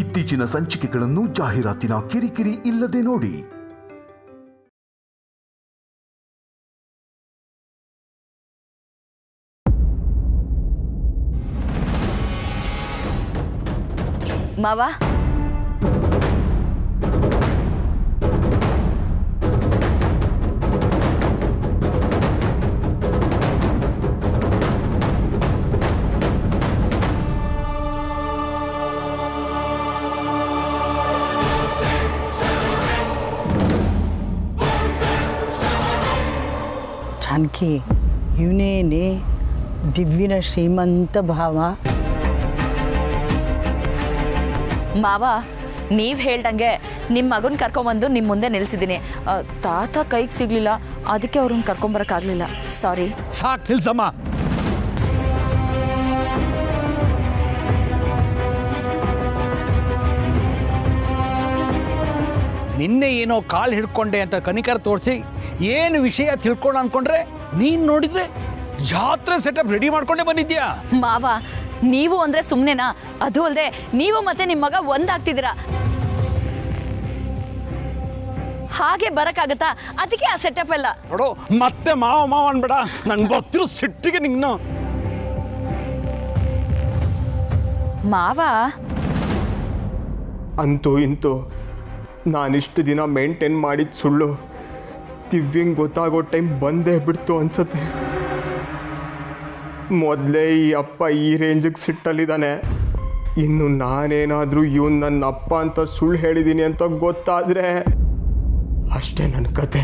ಇತ್ತೀಚಿನ ಸಂಚಿಕೆಗಳನ್ನು ಜಾಹೀರಾತಿನ ಕಿರಿಕಿರಿ ಇಲ್ಲದೆ ನೋಡಿ. ಮಾವ, ಜಾನಕಿ, ಇವನೇನೆ ದಿವ್ಯನ ಶ್ರೀಮಂತ ಭಾವ. ಮಾವ, ನೀವು ಹೇಳ್ದಂಗೆ ನಿಮ್ಮ ಮಗನ ಕರ್ಕೊಂಬಂದು ನಿಮ್ಮ ಮುಂದೆ ನಿಲ್ಸಿದ್ದೀನಿ. ತಾತ ಕೈಗೆ ಸಿಗಲಿಲ್ಲ, ಅದಕ್ಕೆ ಅವ್ರನ್ನ ಕರ್ಕೊಂಬರೋಕ್ಕಾಗಲಿಲ್ಲ. ಸಾರಿ. ಸಾಕು ನಿಲ್ಸಮ್ಮ. ನಿನ್ನೆ ಏನೋ ಕಾಲು ಹಿಡ್ಕೊಂಡೆ ಅಂತ ಕನಿಕರ ತೋರಿಸಿ ಏನು ವಿಷಯ ತಿಳ್ಕೊಂಡು ಅನ್ಕೊಂಡ್ರೆ ನೀನು ನೋಡಿದ್ರೆ ಜಾತ್ರೆ ಸೆಟಪ್ ರೆಡಿ ಮಾಡ್ಕೊಂಡೇ ಬಂದಿದ್ಯಾ. ಮಾವ, ನೀವು ಅಂದರೆ ಸುಮ್ಮನೆನಾ? ಅದು ಅಲ್ಲದೆ ನೀವು ಮತ್ತೆ ನಿಮ್ಮ ಮಗ ಒಂದಾಗ್ತಿದ್ದೀರಾ, ಹಾಗೆ ಬರೋಕ್ಕಾಗತ್ತಾ? ಅದಕ್ಕೆ ಆ ಸೆಟಪ್ ಎಲ್ಲ. ನೋಡು, ಮತ್ತೆ ಮಾವ ಮಾವ ಅನ್ಬೇಡ, ನಂಗೆ ಗೊತ್ತಿರೋ ಸಿಟ್ಟಿಗೆ ನಿನ್ನ. ಮಾವ, ಅಂತೂ ಇಂತೂ ನಾನಿಷ್ಟು ದಿನ ಮೇಂಟೈನ್ ಮಾಡಿದ ಸುಳ್ಳು ದಿವ್ಯಂಗೆ ಗೊತ್ತಾಗೋ ಟೈಮ್ ಬಂದೇ ಬಿಡ್ತು ಅನ್ಸುತ್ತೆ. ಮೊದಲೇ ಈ ಅಪ್ಪ ಈ ರೇಂಜಿಗೆ ಸಿಟ್ಟಲ್ಲಿದ್ದಾನೆ, ಇನ್ನು ನಾನೇನಾದರೂ ಇವನು ನನ್ನ ಅಪ್ಪ ಅಂತ ಸುಳ್ಳು ಹೇಳಿದ್ದೀನಿ ಅಂತ ಗೊತ್ತಾದರೆ ಅಷ್ಟೇ ನನ್ನ ಕತೆ.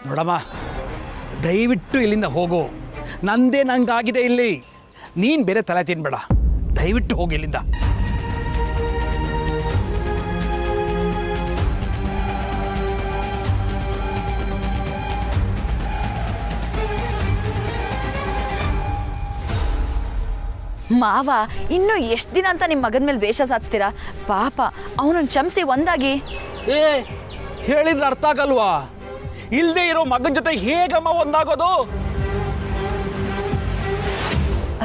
ನೋಡಮ್ಮ, ದಯವಿಟ್ಟು ಇಲ್ಲಿಂದ ಹೋಗು. ನಂದೇ ನಂಗಾಗಿದೆ ಇಲ್ಲಿ, ನೀನು ಬೇರೆ ತಲೆ ತಿನ್ಬೇಡ. ದಯವಿಟ್ಟು ಹೋಗಿ ಇಲ್ಲಿಂದ. ಮಾವ, ಇನ್ನು ಎಷ್ಟು ದಿನ ಅಂತ ನಿಮ್ಮ ಮಗನ ಮೇಲೆ ದ್ವೇಷ ಸಾಧಿಸ್ತೀರಾ? ಪಾಪ, ಅವನನ್ನು ಕ್ಷಮಿಸಿ ಒಂದಾಗಿ. ಏ, ಹೇಳಿದ್ರೆ ಅರ್ಥ ಆಗಲ್ವಾ? ಇಲ್ಲದೆ ಇರೋ ಮಗನ ಜೊತೆ ಹೇಗಮ್ಮ ಒಂದಾಗೋದು?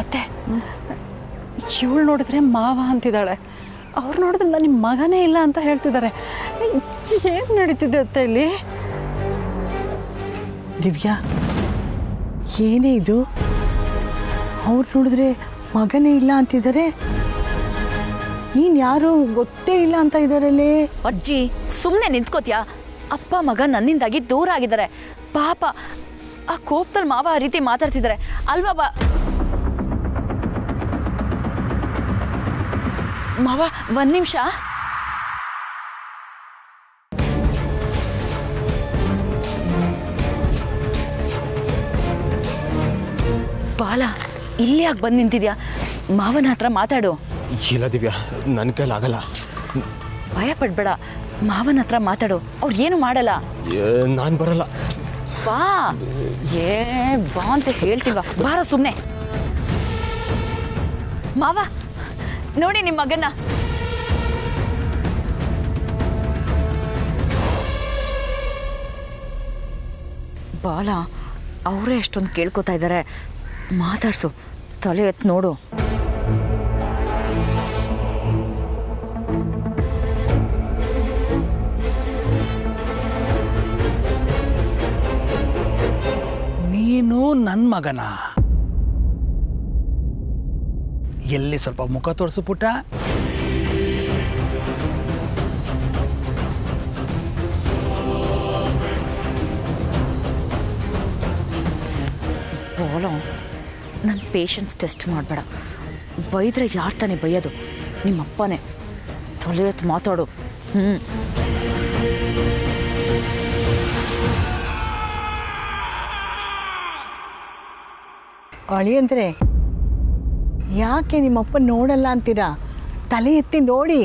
ಅತ್ತೆ, ಇವಳು ನೋಡಿದ್ರೆ ಮಾವ ಅಂತಿದ್ದಾಳೆ, ಅವ್ರು ನೋಡಿದ್ರೆ ನನ್ನ ಮಗನೇ ಇಲ್ಲ ಅಂತ ಹೇಳ್ತಿದ್ದಾರೆ. ಏನು ನಡೀತಿದೆ ಅತ್ತೆ ಇಲ್ಲಿ? ದಿವ್ಯಾ, ಏನೇ ಇದು? ಅವ್ರು ನೋಡಿದ್ರೆ ಮಗನೇ ಇಲ್ಲ ಅಂತಿದ್ದಾರೆ, ನೀನು ಯಾರು ಗೊತ್ತೇ ಇಲ್ಲ ಅಂತ ಇದ್ದಾರಲ್ಲಿ. ಅಜ್ಜಿ, ಸುಮ್ಮನೆ ನಿಂತ್ಕೋತ್ಯಾ? ಅಪ್ಪ ಮಗ ನನ್ನಿಂದಾಗಿ ದೂರ ಆಗಿದ್ದಾರೆ. ಪಾಪ, ಆ ಕೋಪದಲ್ಲಿ ಮಾವ ಆ ರೀತಿ ಮಾತಾಡ್ತಿದ್ದಾರೆ ಅಲ್ವಾ? ಮಾವ, ಒಂದು ನಿಮಿಷ. ಬಾಲ, ಇಲ್ಲಿ ಯಾಕೆ ಬಂದು ನಿಂತಿದ್ಯಾ? ಮಾವನ ಹತ್ರ ಮಾತಾಡು. ಇಲ್ಲ ದಿವ್ಯಾ, ನನ್ನ ಕೈಲಾಗಲ್ಲ. ಭಯ ಪಡ್ಬೇಡ, ಮಾವನ ಹತ್ರ ಮಾತಾಡು, ಅವ್ರು ಏನು ಮಾಡಲ್ಲ. ನಾನು ಬರಲ್ಲ. ಬಾ. ಬಾ ಅಂತ ಹೇಳ್ತೀವ, ಬಾರೋ ಸುಮ್ಮನೆ. ಮಾವ, ನೋಡಿ ನಿಮ್ಮ ಮಗನ್ನ. ಬಾಲ, ಅವರೇ ಎಷ್ಟೊಂದು ಕೇಳ್ಕೊತಾ ಇದ್ದಾರೆ, ಮಾತಾಡ್ಸು, ತಲೆ ಎತ್ತು ನೋಡು. ನೀನು ನನ್ನ ಮಗನ? ಎಲ್ಲಿ ಸ್ವಲ್ಪ ಮುಖ ತೋರಿಸು ಪುಟ್ಟ. ಬೋಲೋ, ನನ್ನ ಪೇಷನ್ಸ್ ಟೆಸ್ಟ್ ಮಾಡಬೇಡ. ಬೈದ್ರೆ ಯಾರು ತಾನೇ ಬೈಯೋದು? ನಿಮ್ಮಪ್ಪನೇ. ತಲೆ ಎತ್ತು ಮಾತಾಡು. ಅಳಿಯಂದ್ರೆ ಯಾಕೆ ನಿಮ್ಮಪ್ಪ ನೋಡಲ್ಲ ಅಂತೀರಾ? ತಲೆ ಎತ್ತಿ ನೋಡಿ.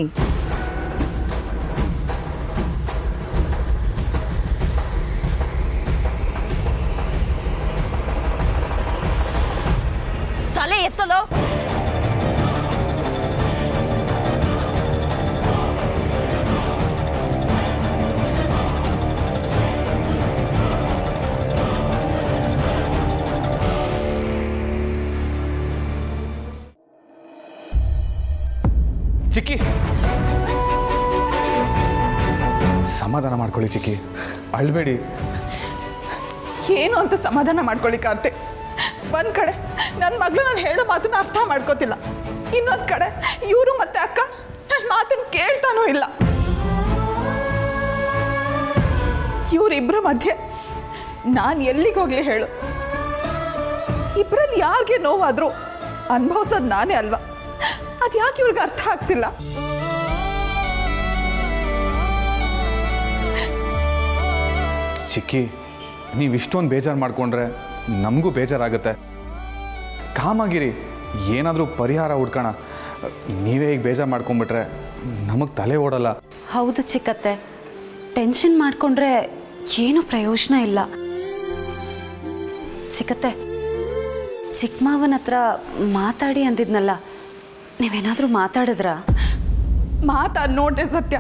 ತಲೆ ಎತ್ತಲೋ? ಚಿಕ್ಕಿ, ಸಮಾಧಾನ ಮಾಡ್ಕೊಳ್ಳಿ ಚಿಕ್ಕಿ, ಅಳ್ಬೇಡಿ. ಏನು ಅಂತ ಸಮಾಧಾನ ಮಾಡ್ಕೊಳ್ಳಿ ಕಾರ್ತಿಕ್. ಒಂದು ಕಡೆ ನನ್ನ ಮಗಳು ನಾನು ಹೇಳೋ ಮಾತನ್ನ ಅರ್ಥ ಮಾಡ್ಕೋತಿಲ್ಲ, ಇನ್ನೊಂದು ಕಡೆ ಇವರು ಮತ್ತೆ ಅಕ್ಕ ನನ್ನ ಮಾತನ್ನು ಕೇಳ್ತಾನೂ ಇಲ್ಲ. ಇವರಿಬ್ಬರ ಮಧ್ಯೆ ನಾನು ಎಲ್ಲಿಗೆ ಹೋಗ್ಲಿ ಹೇಳು? ಇಬ್ಬರಲ್ಲಿ ಯಾರಿಗೆ ನೋವಾದರೂ ಅನುಭವಿಸೋದು ನಾನೇ ಅಲ್ವಾ? ಅದು ಯಾಕೆ ಇವ್ರಿಗೆ ಅರ್ಥ ಆಗ್ತಿಲ್ಲ? ಚಿಕ್ಕಿ, ನೀವು ಇಷ್ಟೊಂದು ಬೇಜಾರು ಮಾಡಿಕೊಂಡ್ರೆ ನಮಗೂ ಬೇಜಾರಾಗುತ್ತೆ. ಕಾಮಾಗಿರಿ, ಏನಾದರೂ ಪರಿಹಾರ ಹುಡ್ಕೋಣ. ನೀವೇ ಈಗ ಬೇಜಾರು ಮಾಡ್ಕೊಂಡ್ಬಿಟ್ರೆ ನಮಗೆ ತಲೆ ಓಡಲ್ಲ. ಹೌದು ಚಿಕ್ಕತ್ತೆ, ಟೆನ್ಷನ್ ಮಾಡಿಕೊಂಡ್ರೆ ಏನು ಪ್ರಯೋಜನ ಇಲ್ಲ. ಚಿಕ್ಕತ್ತೆ, ಚಿಕ್ಕ ಮಾವನ ಹತ್ರ ಮಾತಾಡಿ ಅಂದಿದ್ನಲ್ಲ, ನೀವೇನಾದರೂ ಮಾತಾಡಿದ್ರಾ? ಮಾತಾಡಿ ನೋಡಿದೆ ಸತ್ಯ,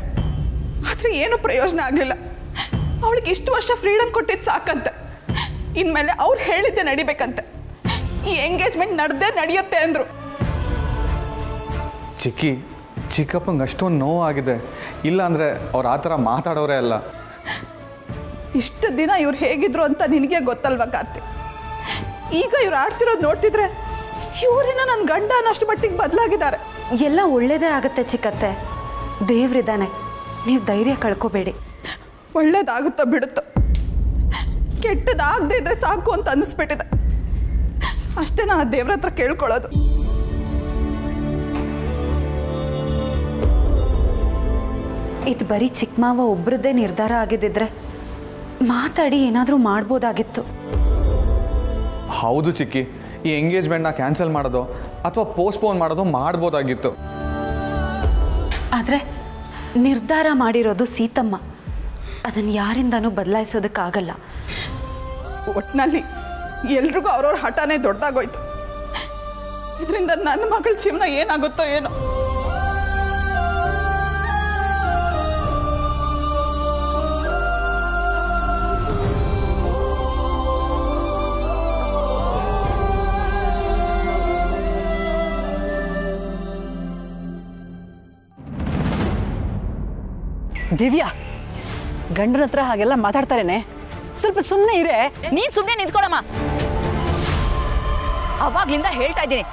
ಆದರೆ ಏನು ಪ್ರಯೋಜನ ಆಗಲಿಲ್ಲ. ಅವಳಿಗೆ ಇಷ್ಟು ವರ್ಷ ಫ್ರೀಡಮ್ ಕೊಟ್ಟಿದ್ದು ಸಾಕಂತೆ, ಇನ್ಮೇಲೆ ಅವ್ರು ಹೇಳಿದ್ದೆ ನಡಿಬೇಕಂತೆ. ಈ ಎಂಗೇಜ್ಮೆಂಟ್ ನಡೆಯುತ್ತೆ ಅಂದರು. ಚಿಕ್ಕಿ, ಚಿಕ್ಕಪ್ಪಂಗೆ ಅಷ್ಟೊಂದು ನೋವು ಆಗಿದೆ, ಇಲ್ಲಾಂದರೆ ಅವ್ರು ಆ ಥರ ಮಾತಾಡೋರೇ ಅಲ್ಲ. ಇಷ್ಟು ದಿನ ಇವ್ರು ಹೇಗಿದ್ರು ಅಂತ ನಿನಗೆ ಗೊತ್ತಲ್ವಾ ಕಾರ್ತಿಕ್? ಈಗ ಇವ್ರು ಆಡ್ತಿರೋದು ನೋಡ್ತಿದ್ರೆ ಇವರೇನ ನನ್ನ ಗಂಡ ಅನ್ನೋಷ್ಟು ಮಟ್ಟಿಗೆ ಬದಲಾಗಿದ್ದಾರೆ. ಎಲ್ಲ ಒಳ್ಳೇದೇ ಆಗುತ್ತೆ ಚಿಕ್ಕತ್ತೆ, ದೇವ್ರಿದ್ದಾನೆ, ನೀವು ಧೈರ್ಯ ಕಳ್ಕೊಬೇಡಿ. ಒಳ್ಳೇದಾಗುತ್ತೋ ಬಿಡುತ್ತೋ, ಕೆಟ್ಟದಾಗದೇ ಇದ್ರೆ ಸಾಕು ಅಂತ ಅನ್ನಿಸ್ಬಿಟ್ಟಿದೆ. ಅಷ್ಟೇ ನಾನು ದೇವ್ರ ಹತ್ರ ಕೇಳ್ಕೊಳ್ಳೋದು. ಇದು ಬರೀ ಚಿಕ್ಕ ಮಾವ ಒಬ್ರದ್ದೇ ನಿರ್ಧಾರ ಆಗಿದ್ದಿದ್ರೆ ಮಾತಾಡಿ ಏನಾದರೂ ಮಾಡ್ಬೋದಾಗಿತ್ತು. ಹೌದು ಚಿಕ್ಕಿ, ಈ ಎಂಗೇಜ್ಮೆಂಟ್ನ ಕ್ಯಾನ್ಸಲ್ ಮಾಡೋದು ಅಥವಾ ಪೋಸ್ಟ್ಪೋನ್ ಮಾಡೋದು ಮಾಡ್ಬೋದಾಗಿತ್ತು. ಆದರೆ ನಿರ್ಧಾರ ಮಾಡಿರೋದು ಸೀತಮ್ಮ, ಅದನ್ನು ಯಾರಿಂದನೂ ಬದಲಾಯಿಸೋದಕ್ಕಾಗಲ್ಲ. ಒಟ್ಟಿನಲ್ಲಿ ಎಲ್ರಿಗೂ ಅವ್ರವ್ರ ಹಠನೇ ದೊಡ್ಡದಾಗೋಯ್ತು. ಇದರಿಂದ ನನ್ನ ಮಗಳ ಜೀವನ ಏನಾಗುತ್ತೋ ಏನೋ. ದಿವ್ಯಾ, ಗಂಡನ ಹತ್ರ ಹಾಗೆಲ್ಲ ಮಾತಾಡ್ತಾರೇನೆ, ಸ್ವಲ್ಪ ಸುಮ್ಮನೆ ಇರೇ. ನೀನ್ ಸುಮ್ಮನೆ ನಿಂತ್ಕೊಳಮ್ಮ. ಅವಾಗ್ಲಿಂದ ಹೇಳ್ತಾ ಇದ್ದೀನಿ,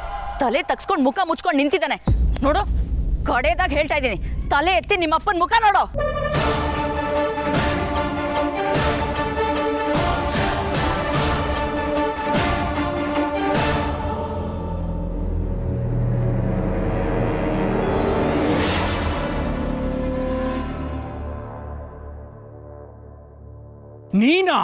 ತಲೆ ತಗ್ಸ್ಕೊಂಡು ಮುಖ ಮುಚ್ಕೊಂಡು ನಿಂತಿದ್ದಾನೆ ನೋಡು. ಕಡೆದಾಗ ಹೇಳ್ತಾ ಇದ್ದೀನಿ, ತಲೆ ಎತ್ತಿ ನಿಮ್ಮಪ್ಪನ ಮುಖ ನೋಡು. ನೀನಾ?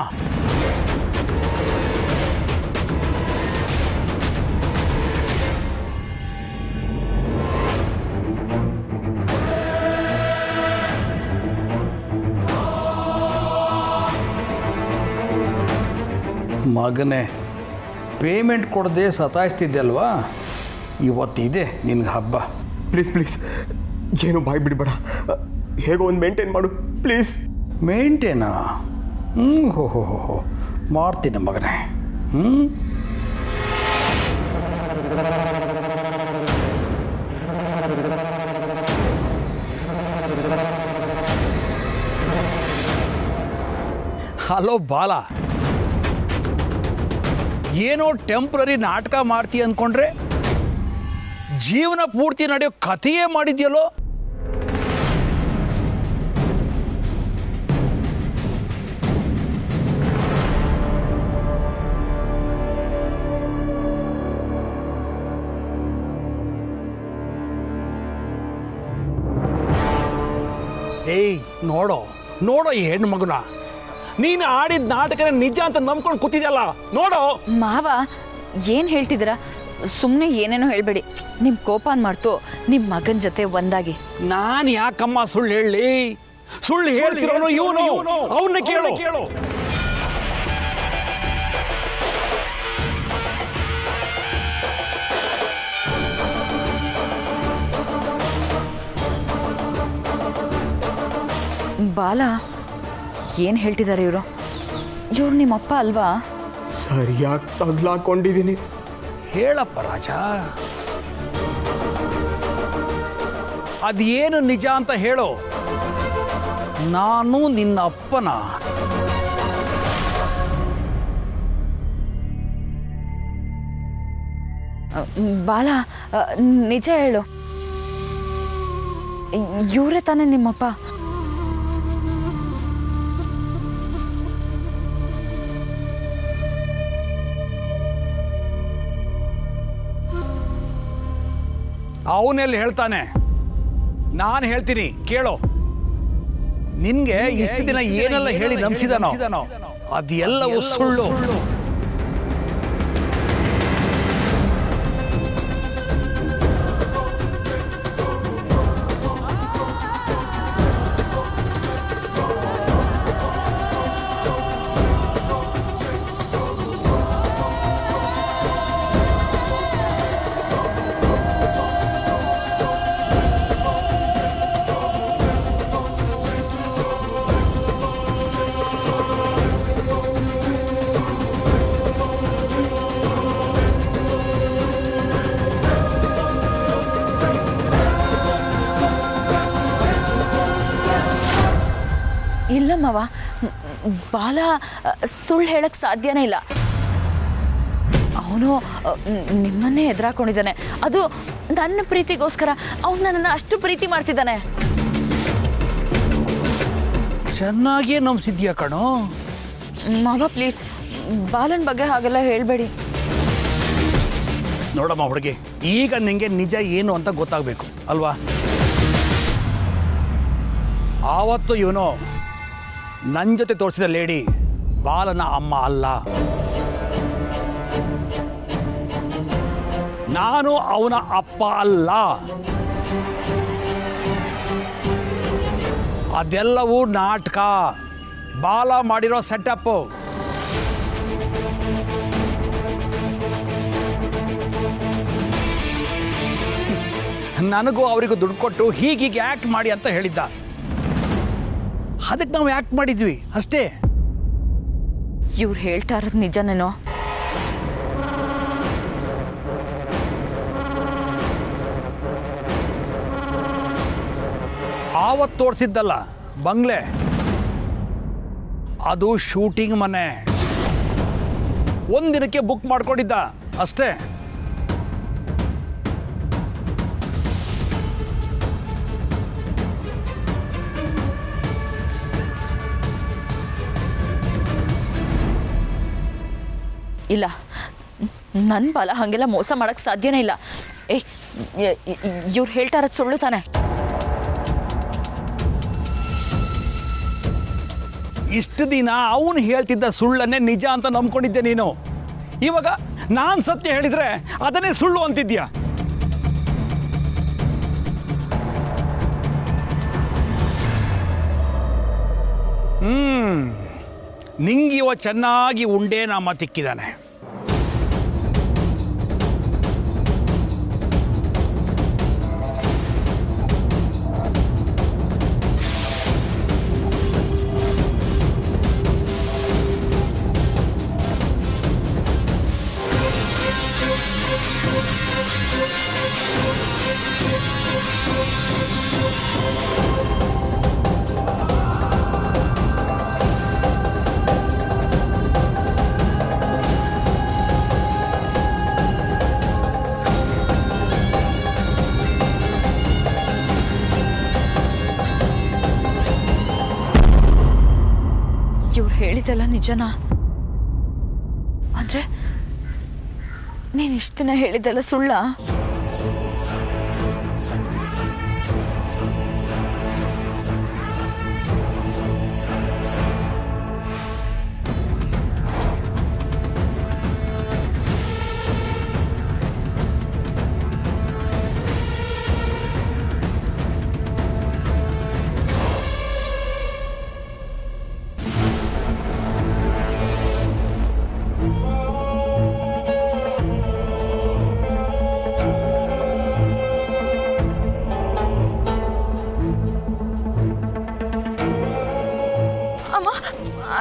ಮಗನೇ, ಪೇಮೆಂಟ್ ಕೊಡದೆ ಸತಾಯಿಸ್ತಿದ್ದೆ ಅಲ್ವಾ? ಇವತ್ತಿದೆ ನಿನ್ಗೆ ಹಬ್ಬ. ಪ್ಲೀಸ್ ಪ್ಲೀಸ್, ಏನು ಬಾಯ್ ಬಿಡಬೇಡ, ಹೇಗೋ ಒಂದು ಮೇಂಟೈನ್ ಮಾಡು ಪ್ಲೀಸ್. ಮೇಂಟೇನಾ? ಹೋ ಹೋ ಹೋ ಹೋ, ಮಾಡ್ತೀನಿ ಮಗನೇ. ಹಲೋ ಬಾಲ, ಏನೋ ಟೆಂಪ್ರರಿ ನಾಟಕ ಮಾಡ್ತೀಯ ಅಂದ್ಕೊಂಡ್ರೆ ಜೀವನ ಪೂರ್ತಿ ನಡೆಯೋ ಕಥೆಯೇ ಮಾಡಿದ್ಯಲ್ಲೋ. ಏಯ್ ನೋಡೋ ನೋಡೋ ಈ ಹೆಣ್ಣು ಮಗುನ, ನೀನು ಆಡಿದ ನಾಟಕನೇ ನಿಜ ಅಂತ ನಂಬ್ಕೊಂಡು ಕೂತಿದ್ಯಲ್ಲ ನೋಡೋ. ಮಾವ ಏನು ಹೇಳ್ತಿದ್ದೀರಾ? ಸುಮ್ಮನೆ ಏನೇನೋ ಹೇಳಬೇಡಿ. ನಿಮ್ಮ ಕೋಪನ್ ಮಾಡ್ತು ನಿಮ್ಮ ಮಗನ ಜೊತೆ ಒಂದಾಗಿ. ನಾನು ಯಾಕಮ್ಮ ಸುಳ್ಳು ಹೇಳಿ? ಸುಳ್ಳು ಹೇಳ್ತಿರೋನು ಇವನು, ಅವನ್ನ ಕೇಳು. ಬಾಲ, ಏನು ಹೇಳ್ತಿದ್ದಾರೆ ಇವರು? ಇವ್ರು ನಿಮ್ಮಪ್ಪ ಅಲ್ವಾ? ಸರಿಯಾಗಿ ತಗ್ಲಾಕೊಂಡಿದ್ದೀನಿ. ಹೇಳಪ್ಪ ರಾಜ. ಅದೇನು ನಿಜ ಅಂತ ಹೇಳು. ನಾನು ನಿನ್ನ ಅಪ್ಪನ. ಬಾಲ, ನಿಜ ಹೇಳು, ಇವರೇ ತಾನೇ ನಿಮ್ಮಪ್ಪ? ಅವನೆಲ್ಲಿ ಹೇಳ್ತಾನೆ, ನಾನು ಹೇಳ್ತೀನಿ ಕೇಳೋ. ನಿನ್ಗೆ ಇಷ್ಟು ದಿನ ಏನೆಲ್ಲ ಹೇಳಿ ನಂಬಿಸಿದನೋ ಅದೆಲ್ಲವೂ ಸುಳ್ಳು. ಇಲ್ಲ ಮಾವ, ಬಾಲ ಸುಳ್ಳು ಹೇಳಕ್ಕೆ ಸಾಧ್ಯನೇ ಇಲ್ಲ. ಅವನು ನಿಮ್ಮನ್ನೇ ಎದುರಾಕೊಂಡಿದ್ದಾನೆ. ಅದು ನನ್ನ ಪ್ರೀತಿಗೋಸ್ಕರ ಅವನು ನನ್ನನ್ನು ಅಷ್ಟು ಪ್ರೀತಿ ಮಾಡ್ತಿದ್ದಾನೆ. ಚೆನ್ನಾಗೇ ನಂಬಿಸಿದ್ಯಾ ಕಣೋ. ಮಾವ ಪ್ಲೀಸ್, ಬಾಲನ್ ಬಗ್ಗೆ ಹಾಗೆಲ್ಲ ಹೇಳಬೇಡಿ. ನೋಡಮ್ಮ ಹುಡುಗಿ, ಈಗ ನಿಂಗೆ ನಿಜ ಏನು ಅಂತ ಗೊತ್ತಾಗಬೇಕು ಅಲ್ವಾ? ಆವತ್ತು ಇವನು ನನ್ನ ಜೊತೆ ತೋರಿಸಿದ ಲೇಡಿ ಬಾಲನ ಅಮ್ಮ ಅಲ್ಲ. ನಾನು ಅವನ ಅಪ್ಪ ಅಲ್ಲ. ಅದೆಲ್ಲವೂ ನಾಟಕ, ಬಾಲ ಮಾಡಿರೋ ಸೆಟಪ್. ನನಗೂ ಅವರಿಗೂ ದುಡ್ಡು ಕೊಟ್ಟು ಹೀಗೀಗೆ ಆ್ಯಕ್ಟ್ ಮಾಡಿ ಅಂತ ಹೇಳಿದ್ದ. ಅದಕ್ಕೆ ನಾವು ಆ್ಯಕ್ಟ್ ಮಾಡಿದ್ವಿ ಅಷ್ಟೇ. ಇವ್ರು ಹೇಳ್ತಾ ಇರೋದು ನಿಜನೇನೋ? ಆವತ್ತು ತೋರಿಸಿದ್ದಲ್ಲ ಬಂಗ್ಲೆ, ಅದು ಶೂಟಿಂಗ್ ಮನೆ. ಒಂದಿನಕ್ಕೆ ಬುಕ್ ಮಾಡ್ಕೊಂಡಿದ್ದ ಅಷ್ಟೇ. ಇಲ್ಲ, ನನ್ನ ಬಾಲ ಹಾಗೆಲ್ಲ ಮೋಸ ಮಾಡೋಕ್ಕೆ ಸಾಧ್ಯನೇ ಇಲ್ಲ. ಇವ್ರು ಹೇಳ್ತಾ ಇರೋದು ಸುಳ್ಳು ತಾನೆ? ಇಷ್ಟು ದಿನ ಅವನು ಹೇಳ್ತಿದ್ದ ಸುಳ್ಳನ್ನೇ ನಿಜ ಅಂತ ನಂಬ್ಕೊಂಡಿದ್ದೆ ನೀನು. ಇವಾಗ ನಾನು ಸತ್ಯ ಹೇಳಿದ್ರೆ ಅದನ್ನೇ ಸುಳ್ಳು ಅಂತಿದ್ಯಾ? ನಿಂಗಿವ ಚೆನ್ನಾಗಿ ಉಂಡೆ ನಾಮ ತಿಕ್ಕಿದ್ದಾನೆ. ಇವ್ರು ಹೇಳಿದೆಲ್ಲ ನಿಜನಾ? ಅಂದ್ರೆ ನೀನು ಇಷ್ಟು ದಿನ ಹೇಳಿದ್ದೆಲ್ಲ ಸುಳ್ಳ?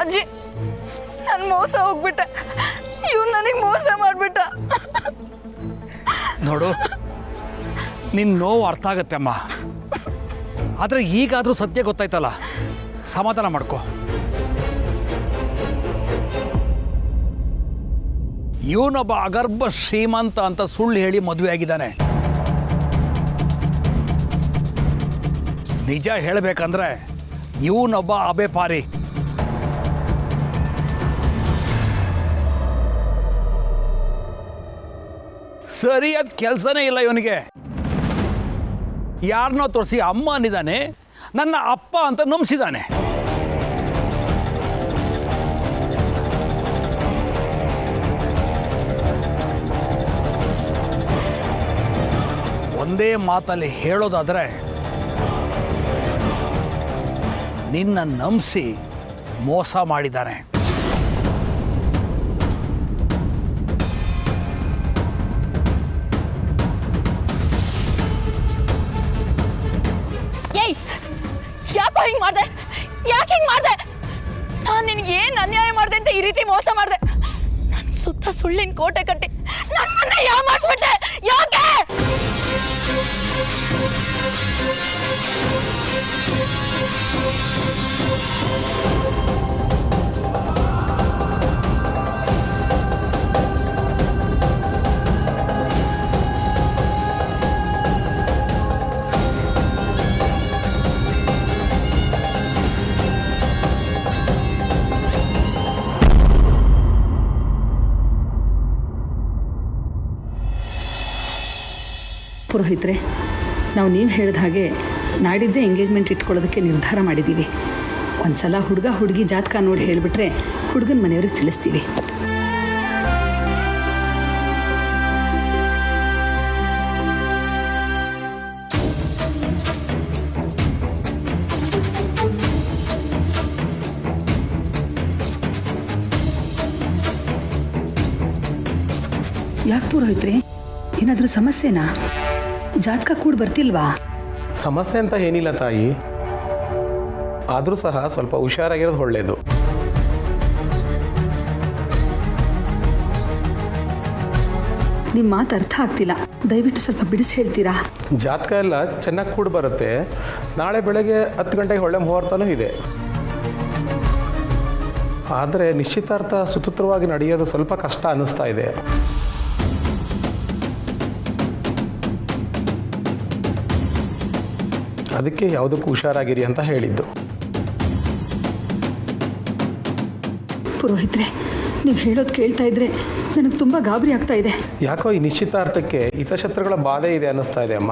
ಅಜ್ಜಿ, ನಾನು ಮೋಸ ಹೋಗ್ಬಿಟ್ಟೆ. ಇವ್ನು ನನಗೆ ಮೋಸ ಮಾಡಿಬಿಟ್ಟ. ನೋಡು, ನಿನ್ನ ನೋವು ಅರ್ಥ ಆಗತ್ತೆ ಅಮ್ಮ. ಆದರೆ ಈಗಾದರೂ ಸತ್ಯ ಗೊತ್ತಾಯ್ತಲ್ಲ, ಸಮಾಧಾನ ಮಾಡ್ಕೊ. ಇವನೊಬ್ಬ ಅಗರ್ಭ ಶ್ರೀಮಂತ ಅಂತ ಸುಳ್ಳು ಹೇಳಿ ಮದುವೆ ಆಗಿದ್ದಾನೆ. ನಿಜ ಹೇಳಬೇಕಂದ್ರೆ ಇವನೊಬ್ಬ ಅಬೆಪಾರಿ. ಸರಿಯಾದ ಕೆಲಸನೇ ಇಲ್ಲ ಇವನಿಗೆ. ಯಾರನ್ನೋ ತೋರಿಸಿ ಅಮ್ಮ ಅಂದಿದ್ದಾನೆ, ನನ್ನ ಅಪ್ಪ ಅಂತ ನಂಬಿಸಿದ್ದಾನೆ. ಒಂದೇ ಮಾತಲ್ಲಿ ಹೇಳೋದಾದರೆ, ನಿನ್ನ ನಂಬಿಸಿ ಮೋಸ ಮಾಡಿದ್ದಾನೆ. ಏಯ್, ಯಾಕೋ ಹಿಂಗೆ ಮಾಡಿದೆ? ಯಾಕೆ ಹಿಂಗೆ ಮಾಡಿದೆ? ನಾನು ನಿನಗೆ ಏನು ಅನ್ಯಾಯ ಮಾಡಿದೆ ಅಂತ ಈ ರೀತಿ ಮೋಸ ಮಾಡಿದೆ? ನನ್ನ ಸುತ್ತ ಸುಳ್ಳಿನ ಕೋಟೆ ಕಟ್ಟಿ ನನ್ನನ್ನ ಯಾಮಾರಿಸ್ಬಿಟ್ಟೆ. ಯಾಕೆ? ಪುರೋಹಿತರೆ, ನಾವು ನೀವು ಹೇಳಿದ ಹಾಗೆ ನಾಡಿದ್ದೇ ಎಂಗೇಜ್ಮೆಂಟ್ ಇಟ್ಕೊಳ್ಳೋದಕ್ಕೆ ನಿರ್ಧಾರ ಮಾಡಿದ್ದೀವಿ. ಒಂದು ಸಲ ಹುಡುಗಿ ಜಾತಕ ನೋಡಿ ಹೇಳಿಬಿಟ್ರೆ ಹುಡುಗನ ಮನೆಯವ್ರಿಗೆ ತಿಳಿಸ್ತೀವಿ. ಯಾಕೆ ಪುರೋಹಿತ್ರೆ, ಏನಾದರೂ ಸಮಸ್ಯೆನಾ? ಜಾತಕ ಕೂಡ ಬರ್ತಿಲ್ವಾ? ಸಮಸ್ಯೆ ಅಂತ ಏನಿಲ್ಲ ತಾಯಿ, ಆದರೂ ಸಹ ಸ್ವಲ್ಪ ಹುಷಾರಾಗಿರೋದು ಒಳ್ಳೆಯದು. ನಿಮ್ಮ ಮಾತು ಅರ್ಥ ಆಗ್ತಿಲ್ಲ, ದಯವಿಟ್ಟು ಸ್ವಲ್ಪ ಬಿಡಿಸಿ ಹೇಳ್ತೀರಾ? ಜಾತಕ ಎಲ್ಲ ಚೆನ್ನಾಗಿ ಕೂಡ ಬರುತ್ತೆ. ನಾಳೆ ಬೆಳಗ್ಗೆ 10 ಗಂಟೆಗೆ ಒಳ್ಳೆ ಮುಹೂರ್ತನೂ ಇದೆ. ಆದರೆ ನಿಶ್ಚಿತಾರ್ಥ ಸುಸೂತ್ರವಾಗಿ ನಡೆಯೋದು ಸ್ವಲ್ಪ ಕಷ್ಟ ಅನ್ನಿಸ್ತಾ ಇದೆ. ಅದಕ್ಕೆ ಯಾವುದಕ್ಕೂ ಹುಷಾರಾಗಿರಿ ಅಂತ ಹೇಳಿದ್ದು. ಪುರೋಹಿತ್ರೆ, ನೀವು ಹೇಳೋದು ಕೇಳ್ತಾ ಇದ್ರೆ ನನಗೆ ತುಂಬ ಗಾಬರಿ ಆಗ್ತಾ ಇದೆ. ಯಾಕೋ ಈ ನಿಶ್ಚಿತಾರ್ಥಕ್ಕೆ ಹಿತಶತ್ರುಗಳ ಬಾಧೆ ಇದೆ ಅನ್ನಿಸ್ತಾ ಇದೆ ಅಮ್ಮ.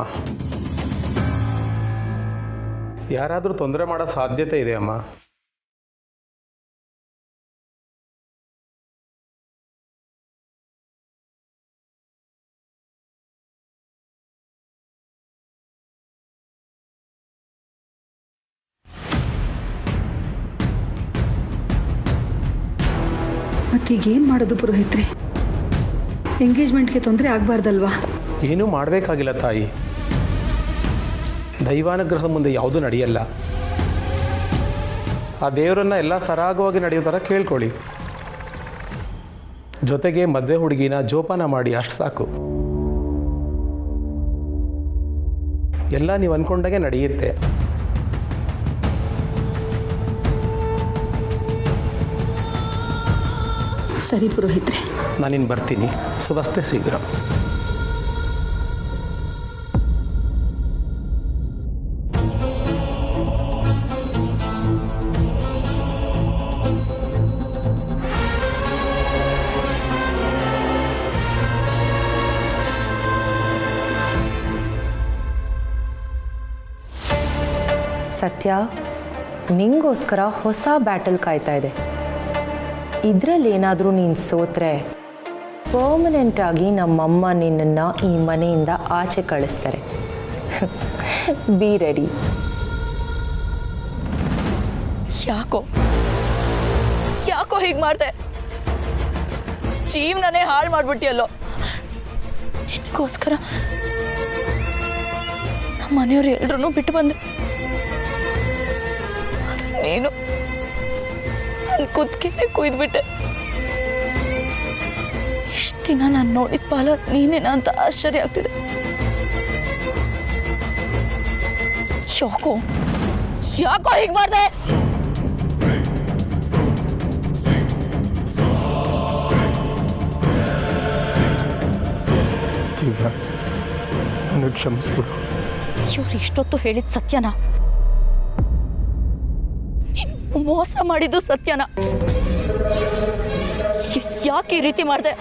ಯಾರಾದರೂ ತೊಂದರೆ ಮಾಡೋ ಸಾಧ್ಯತೆ ಇದೆ ಅಮ್ಮ. ಮತ್ತೀಗೇನು ಮಾಡೋದು ಪುರೋಹಿತ್ರೆ? ಎಂಗೇಜ್ಮೆಂಟ್ಗೆ ತೊಂದರೆ ಆಗಬಾರ್ದಲ್ವಾ? ಏನೂ ಮಾಡಬೇಕಾಗಿಲ್ಲ ತಾಯಿ. ದೈವಾನುಗ್ರಹದ ಮುಂದೆ ಯಾವುದೂ ನಡೆಯಲ್ಲ. ಆ ದೇವರನ್ನು ಎಲ್ಲ ಸರಾಗವಾಗಿ ನಡೆಯೋ ಥರ ಕೇಳ್ಕೊಳ್ಳಿ. ಜೊತೆಗೆ ಮದುವೆ ಹುಡುಗಿನ ಜೋಪಾನ ಮಾಡಿ, ಅಷ್ಟು ಸಾಕು. ಎಲ್ಲ ನೀವು ಅಂದ್ಕೊಂಡಾಗೆ ನಡೆಯುತ್ತೆ. ಸರಿ ಪುರೋಹಿತ್ರೆ, ನಾನಿನ್ನು ಬರ್ತೀನಿ. ಶುಭಸ್ತೆ ಶೀಘ್ರ. ಸತ್ಯ, ನಿಂಗೋಸ್ಕರ ಹೊಸ ಬ್ಯಾಟಲ್ ಕಾಯ್ತಾ ಇದೆ. ಇದರಲ್ಲಿ ಏನಾದರೂ ನೀನು ಸೋತ್ರೆ ಪರ್ಮನೆಂಟಾಗಿ ನಮ್ಮಮ್ಮ ನಿನ್ನನ್ನು ಈ ಮನೆಯಿಂದ ಆಚೆ ಕಳಿಸ್ತಾರೆ. Be ready. ಯಾಕೋ ಹೀಗೆ ಮಾಡಿದೆ? ಜೀವನನೇ ಹಾಳು ಮಾಡ್ಬಿಟ್ಟಿಯಲ್ಲೋ. ನಿನಗೋಸ್ಕರ ನಮ್ಮ ಮನೆಯವ್ರು ಎಲ್ರೂ ಬಿಟ್ಟು ಬಂದೆ. ನೀನು ಕುದ್ಕಿನೇ ಕುಯ್ದುಬಿಟ್ಟೆ. ಇಷ್ಟು ದಿನ ನಾನು ನೋಡಿದ ಪಾಲ ನೀನೇನ ಅಂತ ಆಶ್ಚರ್ಯ ಆಗ್ತಿದೆ. ಯಾಕೋ ಹೀಗೆ ಮಾಡಿದೆ? ದಿವ್ಯಾ, ನನಗೆ ಕ್ಷಮಿಸ್ಬಿಡು. ಇವ್ರು ಇಷ್ಟೊತ್ತು ಹೇಳಿದ ಸತ್ಯನಾ? ಮೋಸ ಮಾಡಿದ್ದು ಸತ್ಯನಾ? ಯಾಕೆ ಈ ರೀತಿ ಮಾಡಿದೆ?